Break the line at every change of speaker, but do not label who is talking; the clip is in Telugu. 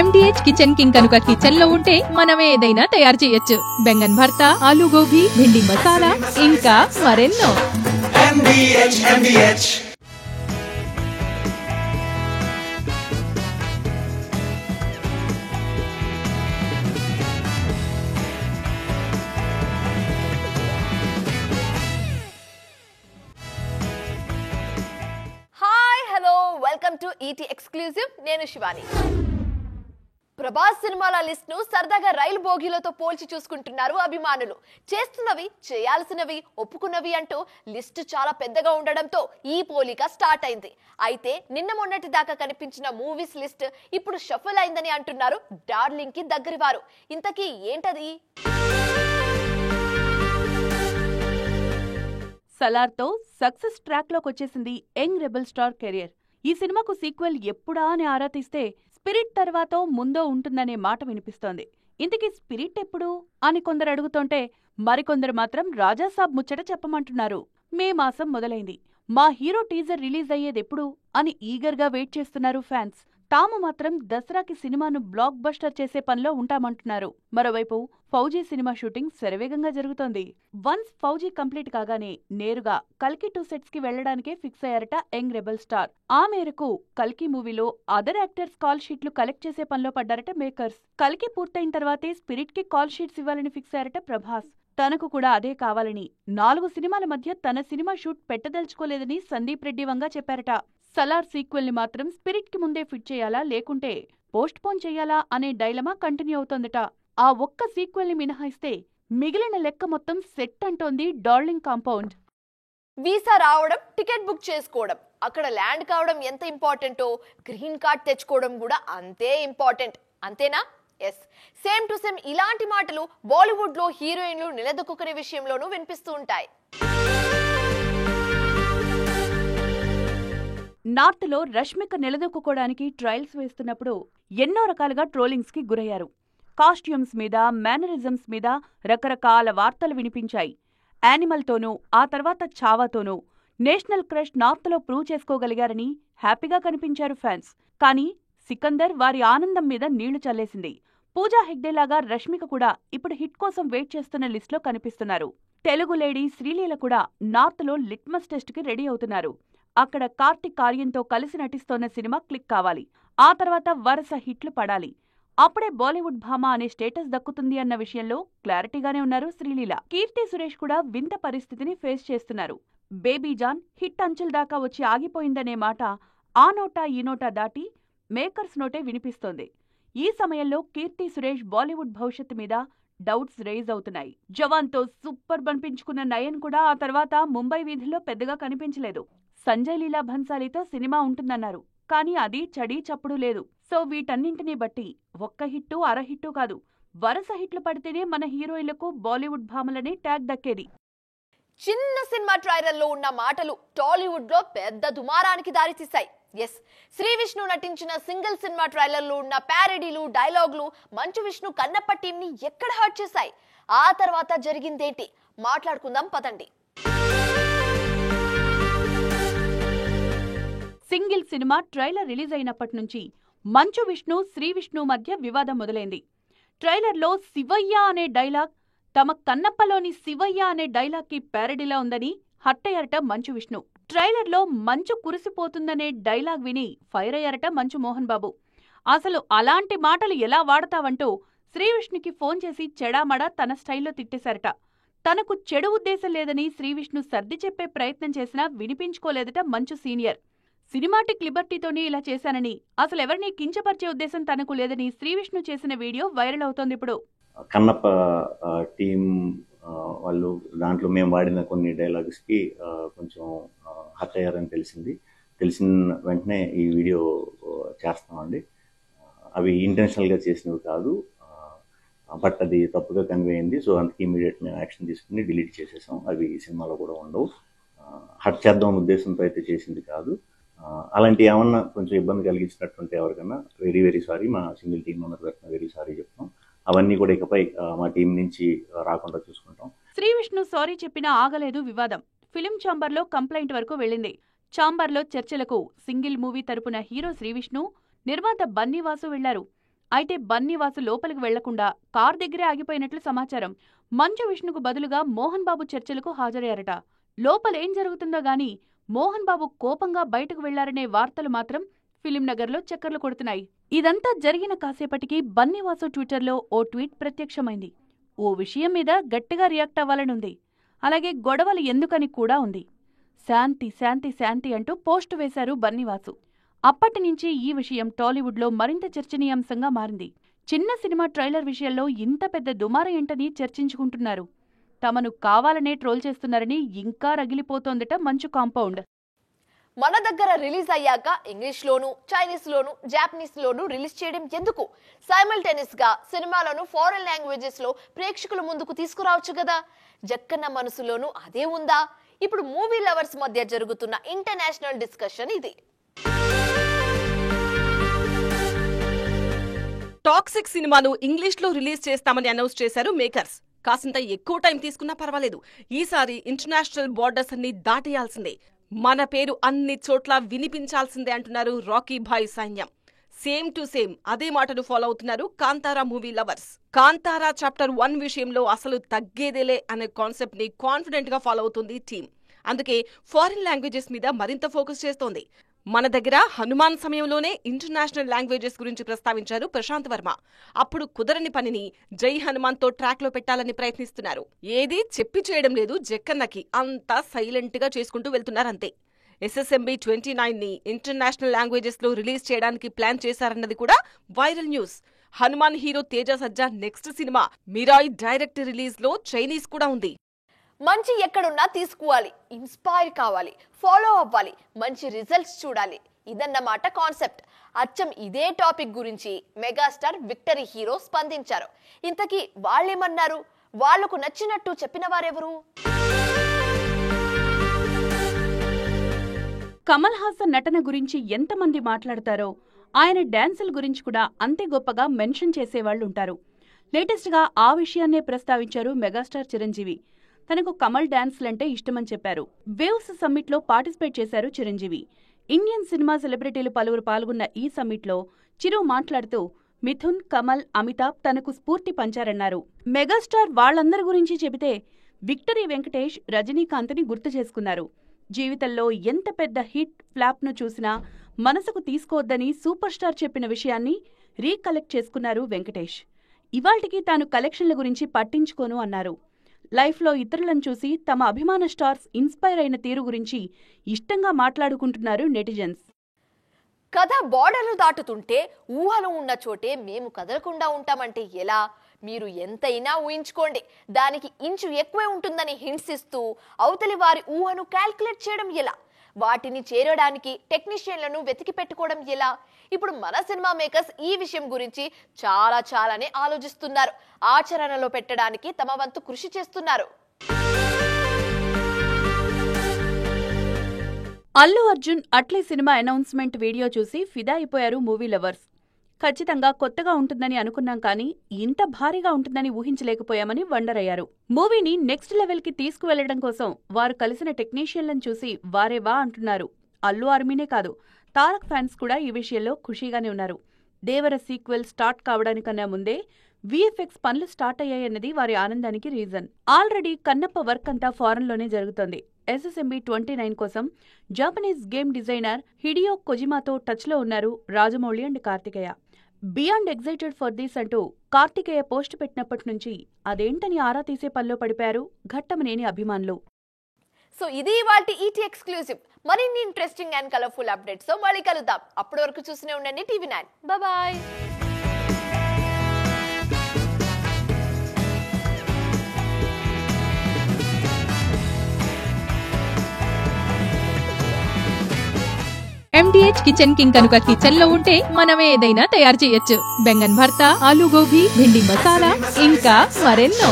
MDH కిచెన్ కింగ్ కనుక కిచెన్ లో ఉంటే మనం ఏదైనా తయారు చేయొచ్చు. బెంగన్ భర్త, ఆలు గోబీ, భిండి మసాలా, ఇంకా మరెన్నో. MDH.
Welcome to ET exclusive. నేను శివాని. ప్రభాస్ సినిమాల లిస్ట్ ను సరదాగా రైలు బోగీలతో పోల్చి చూసుకుంటున్నారు అభిమానులు. చేస్తున్నవి, చేయాల్సినవి, ఒప్పుకున్నవి అంటూ లిస్టు చాలా పెద్దగా ఉండడంతో ఈ పోలిక స్టార్ట్ అయింది. అయితే నిన్న మొన్నటి దాకా కనిపించిన మూవీస్ లిస్ట్ ఇప్పుడు షఫల్ అయిందని అంటున్నారు డార్లింగ్ కి దగ్గరి వారు. ఇంతకీ ఏంటది?
సలార్తో సక్సెస్ ట్రాక్ లోకి వచ్చేసింది యంగ్ రెబల్ స్టార్ కెరియర్. ఈ సినిమాకు సీక్వెల్ ఎప్పుడా అని ఆరా తీస్తే స్పిరిట్ తర్వాతో ముందో ఉంటుందనే మాట వినిపిస్తోంది. ఇంతకీ స్పిరిట్ ఎప్పుడు అని కొందరు అడుగుతుంటే మరికొందరు మాత్రం రాజాసాబ్ ముచ్చట చెప్పమంటున్నారు. మే మాసం మొదలైంది, మా హీరో టీజర్ రిలీజ్ అయ్యేదెప్పుడు అని ఈగర్గా వెయిట్ చేస్తున్నారు ఫ్యాన్స్. తాము మాత్రం దసరాకి సినిమాను బ్లాక్ బస్టర్ చేసే పనిలో ఉంటామంటున్నారు. మరోవైపు ఫౌజీ సినిమా షూటింగ్ శరవేగంగా జరుగుతోంది. వన్స్ ఫౌజీ కంప్లీట్ కాగానే నేరుగా కల్కి 2 సెట్స్ కి వెళ్లడానికే ఫిక్స్ అయ్యారట యంగ్ రెబల్ స్టార్. ఆ మేరకు కల్కి మూవీలో అదర్ యాక్టర్స్ కాల్ షీట్లు కలెక్ట్ చేసే పనిలో పడ్డారట మేకర్స్. కల్కి పూర్తయిన తర్వాతే స్పిరిట్ కి కాల్ షీట్స్ ఇవ్వాలని ఫిక్స్ అయ్యారట ప్రభాస్. తనకు కూడా అదే కావాలని 4 సినిమాల మధ్య తన సినిమా షూట్ పెట్టదలుచుకోలేదని సందీప్ రెడ్డి వంగా చెప్పారట. సలార్ సీక్వెల్ ని మాత్రం స్పిరిట్ కి ముందే ఫిట్ చేయాలా లేకుంటే పోస్ట్ పోన్ చేయాలా అనే డైలమా కంటిన్యూ అవుతోందట. ఆ ఒక్క సీక్వెల్ ని మినహాయిస్తే మిగిలిన లెక్క మొత్తం సెట్ అంటోంది డార్లింగ్ కాంపౌండ్.
వీసా రావడం, టికెట్ బుక్ చేసుకోవడం, అక్కడ ల్యాండ్ కావడం ఎంత ఇంపార్టెంటో గ్రీన్ కార్డ్ తెచ్చుకోవడం కూడా అంతే ఇంపార్టెంట్. అంతేనా? ఎస్, సేమ్ టు సేమ్ ఇలాంటి మాటలు బాలీవుడ్ లో హీరోయిన్లు నిలదొక్కునే విషయంలోనూ వినిపిస్తూ ఉంటాయి.
నార్త్ లో రష్మిక నిలదొక్కుకోవడానికి ట్రయల్స్ వేస్తున్నప్పుడు ఎన్నో రకాలుగా ట్రోలింగ్స్ కి గురయ్యారు. కాస్ట్యూమ్స్ మీద, మేనరిజమ్స్ మీద రకరకాల వార్తలు వినిపించాయి. యానిమల్ తోనూ, ఆ తర్వాత ఛావాతోనూ నేషనల్ క్రష్ నార్త్ లో ప్రూవ్ చేసుకోగలిగారని హ్యాపీగా కనిపించారు ఫ్యాన్స్. కానీ సికందర్ వారి ఆనందం మీద నీళ్లు చల్లేసింది. పూజా హెగ్డేలాగా రష్మిక కూడా ఇప్పుడు హిట్ కోసం వెయిట్ చేస్తున్న లిస్ట్లో కనిపిస్తున్నారు. తెలుగు లేడీ శ్రీలీల కూడా నార్త్ లో లిట్మస్ టెస్ట్ కి రెడీ అవుతున్నారు. అక్కడ కార్తిక్ ఆర్యన్తో కలిసి నటిస్తోన్న సినిమా క్లిక్ కావాలి. ఆ తర్వాత వరుస హిట్లు పడాలి. అప్పుడే బాలీవుడ్ భామ అనే స్టేటస్ దక్కుతుంది అన్న విషయంలో క్లారిటీగానే ఉన్నారు శ్రీలీల. కీర్తి సురేష్ కూడా వింత పరిస్థితిని ఫేస్ చేస్తున్నారు. బేబీ జాన్ హిట్ అంచుల దాకా వచ్చి ఆగిపోయిందనే మాట ఆ నోటా ఈ నోటా దాటి మేకర్స్ నోటే వినిపిస్తోంది. ఈ సమయంలో కీర్తి సురేష్ బాలీవుడ్ భవిష్యత్తు మీద డౌట్స్ రైజ్ అవుతున్నాయి. జవాన్తో సూపర్ బనిపించుకున్న నయన్ కూడా ఆ తర్వాత ముంబై వీధుల్లో పెద్దగా కనిపించలేదు. సంజయ్ లీలా భన్సాలీతో సినిమా ఉంటుందన్నారు, కానీ అది చడీ చప్పుడు లేదు. సో వీటన్నింటినీ బట్టి ఒక్క హిట్టు, అర హిట్టు కాదు, వరుస హిట్లు పడితేనే మన హీరోయిన్లకు బాలీవుడ్ భామలనే ట్యాగ్ దక్కేది.
చిన్న సినిమా ట్రైలర్లో ఉన్న మాటలు టాలీవుడ్ లో పెద్ద దుమారానికి దారితీశాయి. ఎస్, శ్రీ విష్ణు నటించిన సింగిల్ సినిమా ట్రైలర్లో ఉన్న ప్యారడీలు, డైలాగులు మంచు విష్ణు కన్నప్ప టీంని ఎక్కడ హర్ట్ చేశాయి? ఆ తర్వాత జరిగిందేంటి మాట్లాడుకుందాం పదండి.
సింగిల్ సినిమా ట్రైలర్ రిలీజ్ అయినప్పటి నుంచి మంచు విష్ణు, శ్రీ విష్ణు మధ్య వివాదం మొదలైంది. ట్రైలర్లో శివయ్య అనే డైలాగ్ తమ కన్నప్పలోని శివయ్య అనే డైలాగ్ కి ప్యారడీలా ఉందని హట్టయ్యారట మంచు విష్ణు. ట్రైలర్లో మంచు కురిసిపోతుందనే డైలాగ్ విని ఫైర్ అయ్యారట మంచు మోహన్ బాబు. అసలు అలాంటి మాటలు ఎలా వాడతావంటూ శ్రీ విష్ణుకి ఫోన్ చేసి చెడామడా తన స్టైల్లో తిట్టేశారట. తనకు చెడు ఉద్దేశం లేదని శ్రీ విష్ణు సర్ది చెప్పే ప్రయత్నం చేసినా వినిపించుకోలేదట మంచు సీనియర్. సినిమాటిక్ లిబర్టీతోనే ఇలా చేశానని, అసలెవరినీ కించపరిచే ఉద్దేశం తనకు లేదని శ్రీ విష్ణు చేసిన వీడియో వైరల్ అవుతోంది ఇప్పుడు.
కన్నప్ప టీం వాళ్ళు దాంట్లో మేము వాడిన కొన్ని డైలాగ్స్కి కొంచెం హర్ట్ అయ్యారని తెలిసిన వెంటనే ఈ వీడియో చేస్తామండి. అవి ఇంటెన్షనల్గా చేసినవి కాదు, బట్ అది తప్పుగా కన్వే అయింది. సో అందుకే ఇమీడియట్ మేము యాక్షన్ తీసుకుని డిలీట్ చేసేసాం. అవి సినిమాలో కూడా ఉండవు. హర్ట్ చేద్దాం ఉద్దేశంతో అయితే చేసింది కాదు. అలాంటి ఏమన్నా కొంచెం ఇబ్బంది కలిగించినట్టుంటే ఎవరికన్నా వెరీ వెరీ సారీ. మా సింగిల్ టీం మెంబర్ తరఫున వెరీ సారీ చెప్తాం. అవన్నీ కూడా ఇకపై మా టీం నుంచి రాకుండా చూసుకుంటాం.
శ్రీ విష్ణు సారీ చెప్పినా ఆగలేదు వివాదం. ఫిలిం ఛాంబర్లో కంప్లైంట్ వరకు వెళ్ళింది. ఛాంబర్లో చర్చలకు సింగిల్ మూవీ తరపున హీరో శ్రీ విష్ణు, నిర్మాత బన్నీవాసు వెళ్లారు. అయితే బన్నీవాసు లోపలికి వెళ్లకుండా కార్ దగ్గరే ఆగిపోయినట్లు సమాచారం. మంచు విష్ణుకు బదులుగా మోహన్ బాబు చర్చలకు హాజరయ్యారట. లోపలేం జరుగుతుందో గాని మోహన్ బాబు కోపంగా బయటకు వెళ్లారనే వార్తలు మాత్రం ఫిలిం నగర్లో చక్కర్లు కొడుతున్నాయి. ఇదంతా జరిగిన కాసేపటికి బన్నీవాసు ట్విట్టర్లో ఓ ట్వీట్ ప్రత్యక్షమైంది. ఓ విషయం మీద గట్టిగా రియాక్ట్ అవ్వాలనుంది. అలాగే గొడవలు ఎందుకని కూడా ఉంది. శాంతి శాంతి శాంతి అంటూ పోస్టు వేశారు బన్నీవాసు. అప్పటినుంచి ఈ విషయం టాలీవుడ్లో మరింత చర్చనీయాంశంగా మారింది. చిన్న సినిమా ట్రైలర్ విషయంలో ఇంత పెద్ద దుమార ఏంటని చర్చించుకుంటున్నారు. తమను కావాలనే ట్రోల్ చేస్తున్నారని ఇంకా రగిలిపోతోందట మంచు కాంపౌండ్.
మన దగ్గర రిలీజ్ అయ్యాక ఇంగ్లీష్ లోను, చైనీస్ లోను, జాపనీస్ లోను రిలీజ్ చేయడం ఎందుకు? సైమల్టేనియస్ గా సినిమాలను ఫారెన్ లాంగ్వేజెస్ లో ప్రేక్షకుల ముందుకు తీసుకురావచ్చు కదా. జక్కన్న మనసులోను అదే ఉందా? ఇప్పుడు మూవీ లవర్స్ మధ్య జరుగుతున్న ఇంటర్నేషనల్ డిస్కషన్ ఇది.
టాక్సిక్ సినిమాను ఇంగ్లీష్ లో రిలీజ్ చేస్తామని అనౌన్స్ చేశారు మేకర్స్. కాసింత ఎక్కువ టైం తీసుకున్నా పర్వాలేదు, ఈసారి ఇంటర్నేషనల్ బోర్డర్స్ అన్ని దాటేయాల్సిందే, మన పేరు అన్ని చోట్ల వినిపించాల్సిందే అంటున్నారు రాకీ భాయ్ సైన్యం. సేమ్ టు సేమ్ అదే మాటను ఫాలో అవుతున్నారు Kantara movie lovers. Kantara chapter 1 విషయంలో అసలు తగ్గేదేలే అనే కాన్సెప్ట్ ని కాన్ఫిడెంట్ గా ఫాలో అవుతుంది టీం. అందుకే ఫారిన్ లాంగ్వేజెస్ మీద మరింత ఫోకస్ చేస్తోంది. మన దగ్గర హనుమాన్ సమయంలోనే ఇంటర్నేషనల్ లాంగ్వేజెస్ గురించి ప్రస్తావించారు ప్రశాంత్ వర్మ. అప్పుడు కుదరని పనిని జై హనుమాన్ తో ట్రాక్ లో పెట్టాలని ప్రయత్నిస్తున్నారు. ఏదీ చెప్పి చేయడం లేదు జక్కన్నకి, అంతా సైలెంట్ గా చేసుకుంటూ వెళ్తున్నారంతే. SSMB 29 ని ఇంటర్నేషనల్ లాంగ్వేజెస్ లో రిలీజ్ చేయడానికి ప్లాన్ చేశారన్నది కూడా viral news. Hanuman hero Teja Sajja next cinema Mirai direct release లో చైనీస్ కూడా ఉంది.
మంచి ఎక్కడున్నా తీసుకోవాలి, ఇన్స్పైర్ కావాలి, ఫాలో అవ్వాలి, మంచి రిజల్ట్స్ చూడాలి, ఇదన్నమాట కాన్సెప్ట్. అచ్చం ఇదే టాపిక్ గురించి మెగాస్టార్ విక్టరీ హీరో స్పందించారు. ఇంతకీ వాళ్ళేమన్నారు? వాళ్లకు నచ్చినట్టు చెప్పిన వారెవరు?
కమల్ హాసన్ నటన గురించి ఎంతమంది మాట్లాడతారో ఆయన డాన్సుల గురించి కూడా అంతే గొప్పగా మెన్షన్ చేసేవాళ్లుంటారు. లేటెస్ట్ గా ఆ విషయాన్నే ప్రస్తావించారు మెగాస్టార్ చిరంజీవి. తనకు కమల్ డాన్స్లంటే ఇష్టమని చెప్పారు. వేవ్స్ సమ్మిట్ లో పార్టిసిపేట్ చేశారు చిరంజీవి. ఇండియన్ సినిమా సెలబ్రిటీలు పలువురు పాల్గొన్న ఈ సమ్మిట్ లో చిరు మాట్లాడుతూ మిథున్, కమల్, అమితాబ్ తనకు స్ఫూర్తి పంచారన్నారు. మెగాస్టార్ వాళ్లందరి గురించి చెబితే విక్టరీ వెంకటేష్, రజనీకాంత్ని గుర్తు చేసుకున్నారు. జీవితంలో ఎంత పెద్ద హిట్ ఫ్లాప్ ను చూసినా మనసుకు తీసుకోవద్దని సూపర్ స్టార్ చెప్పిన విషయాన్ని రీకలెక్ట్ చేసుకున్నారు వెంకటేష్. ఇవాళ్టికి తాను కలెక్షన్ల గురించి పట్టించుకోను అన్నారు. లైఫ్లో ఇతరులను చూసి తమ అభిమాన స్టార్స్ ఇన్స్పైర్ అయిన తీరు గురించి ఇష్టంగా మాట్లాడుకుంటున్నారు నెటిజన్స్.
కథ బార్డర్లు దాటుతుంటే ఊహలు ఉన్న చోటే మేము కదలకుండా ఉంటామంటే ఎలా? మీరు ఎంతైనా ఊహించుకోండి, దానికి ఇంచు ఎక్కువే ఉంటుందని హింట్స్ ఇస్తూ అవతలి వారి ఊహను క్యాల్కులేట్ చేయడం ఎలా? వాటిని చేరడానికి టెక్నీషియన్లను వెతికి పెట్టుకోవడం ఎలా? ఇప్పుడు మన సినిమా మేకర్స్ ఈ విషయం గురించి చాలానే ఆలోచిస్తున్నారు. ఆచరణలో పెట్టడానికి తమ వంతు కృషి చేస్తున్నారు.
Allu Arjun Atlee cinema announcement video చూసి ఫిదా అయిపోయారు మూవీ లవర్స్. ఖచ్చితంగా కొత్తగా ఉంటుందని అనుకున్నాం కానీ ఇంత భారీగా ఉంటుందని ఊహించలేకపోయామని వండర్ అయ్యారు. మూవీని నెక్స్ట్ లెవెల్ కి తీసుకువెళ్లడం కోసం వారు కలిసిన టెక్నీషియన్లను చూసి వారేవా అంటున్నారు. అల్లు ఆర్మీనే కాదు, తారక్ ఫ్యాన్స్ కూడా ఈ విషయంలో ఖుషీగానే ఉన్నారు. దేవర సీక్వెల్ స్టార్ట్ కావడానికన్నా ముందే VFX పనులు స్టార్ట్ అయ్యాయన్నది వారి ఆనందానికి రీజన్. ఆల్రెడీ కన్నప్ప వర్క్ అంతా ఫారెన్ లోనే జరుగుతోంది. SSMB 29 కోసం జాపనీస్ గేమ్ డిజైనర్ హిడియో కొజిమాతో టచ్ లో ఉన్నారు Rajamouli and Karthikeya. Beyond excited for this అంటూ కార్తికేయ పోస్ట్ పెట్టినప్పటి నుంచి అదేంటని ఆరా తీసే పనిలో పడిపోయారు ఘట్టమనేని అభిమానులు.
సో ఇది వాటి ఈటీ ఎక్స్క్లూజివ్. మరిన్ని ఇంట్రెస్టింగ్ అండ్ కలర్ఫుల్ అప్డేట్స్ తో మళ్ళీ కలుద్దాం. అప్పటి వరకు చూస్తూనే ఉండండి TV9. Bye.
MDH kitchen king కనుక కిచెన్ లో ఉంటే మనం ఏదైనా తయారు చేయొచ్చు. బెంగన్ భర్త, ఆలు గోబీ, భిండి మసాలా, ఇంకా మరెన్నో.